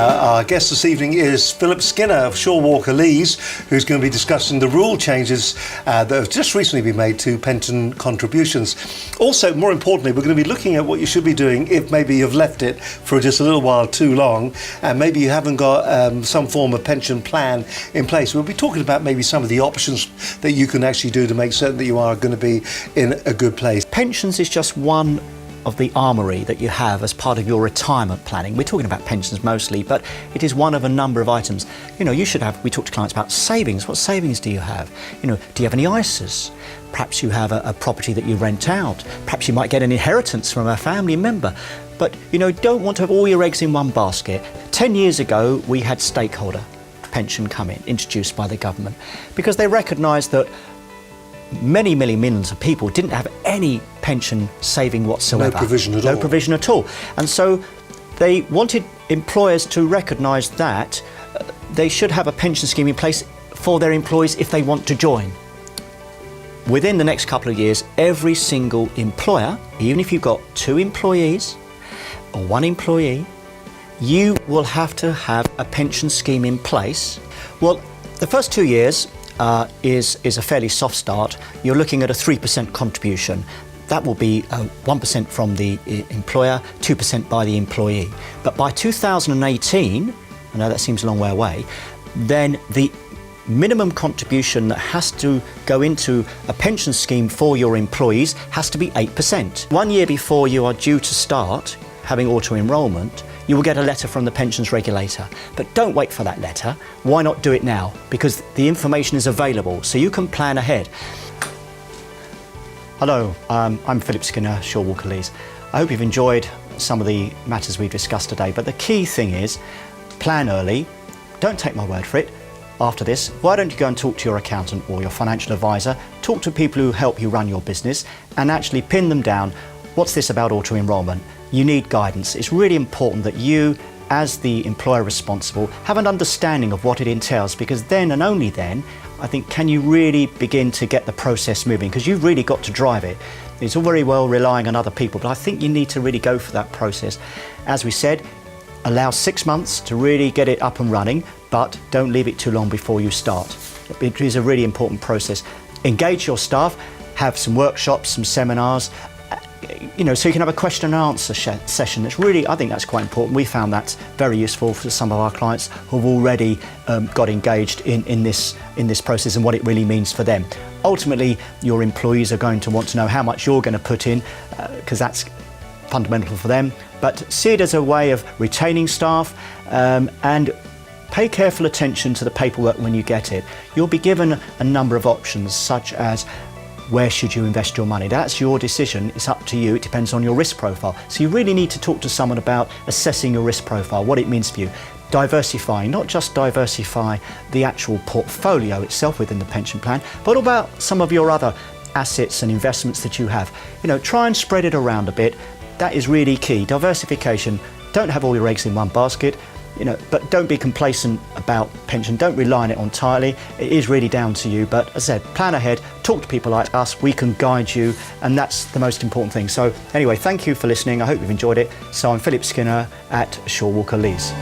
Our guest this evening is Philip Skinner of Shaw Walker Lees, who's going to be discussing the rule changes that have just recently been made to pension contributions. Also, more importantly, we're going to be looking at what you should be doing if maybe you've left it for just a little while too long and maybe you haven't got some form of pension plan in place. We'll be talking about maybe some of the options that you can actually do to make certain that you are going to be in a good place. Pensions is just one of the armoury that you have as part of your retirement planning. We're talking about pensions mostly, but it is one of a number of items. You know, you should have, we talk to clients about savings. What savings do you have? You know, do you have any ISAs? Perhaps you have a property that you rent out. Perhaps you might get an inheritance from a family member. But, you know, don't want to have all your eggs in one basket. 10 years ago, we had stakeholder pension come in, introduced by the government, because they recognised that many millions of people didn't have any pension saving whatsoever. No provision at all. No provision at all. And so they wanted employers to recognise that they should have a pension scheme in place for their employees if they want to join. Within the next couple of years, every single employer, even if you've got 2 employees or 1 employee, you will have to have a pension scheme in place. Well, the first 2 years is a fairly soft start. You're looking at a 3% contribution. That will be 1% from the employer, 2% by the employee. But by 2018, I know that seems a long way away, then the minimum contribution that has to go into a pension scheme for your employees has to be 8%. 1 year before you are due to start having auto enrolment, you will get a letter from the pensions regulator. But don't wait for that letter. Why not do it now? Because the information is available, so you can plan ahead. Hello, I'm Philip Skinner, Shaw Walker Lees. I hope you've enjoyed some of the matters we've discussed today, but the key thing is plan early. Don't take my word for it. After this, why don't you go and talk to your accountant or your financial advisor, talk to people who help you run your business and actually pin them down. What's this about auto enrolment? You need guidance. It's really important that you, as the employer responsible, have an understanding of what it entails, because then and only then, I think, can you really begin to get the process moving, because you've really got to drive it. It's all very well relying on other people, but I think you need to really go for that process. As we said, allow 6 months to really get it up and running, but don't leave it too long before you start. It is a really important process. Engage your staff, have some workshops, some seminars, you know, so you can have a question and answer session. It's really, I think that's quite important. We found that's very useful for some of our clients who've already got engaged in this process and what it really means for them. Ultimately, your employees are going to want to know how much you're going to put in, because that's fundamental for them. But see it as a way of retaining staff and pay careful attention to the paperwork when you get it. You'll be given a number of options, such as where should you invest your money? That's your decision. It's up to you. It depends on your risk profile. So you really need to talk to someone about assessing your risk profile, what it means for you. Diversifying, not just diversify the actual portfolio itself within the pension plan, but about some of your other assets and investments that you have. You know, try and spread it around a bit. That is really key. Diversification. Don't have all your eggs in one basket. You know, but don't be complacent about pension. Don't rely on it entirely. It is really down to you. But as I said, plan ahead, talk to people like us. We can guide you, and that's the most important thing. So anyway, thank you for listening. I hope you've enjoyed it. So I'm Philip Skinner at Shaw Walker Lees.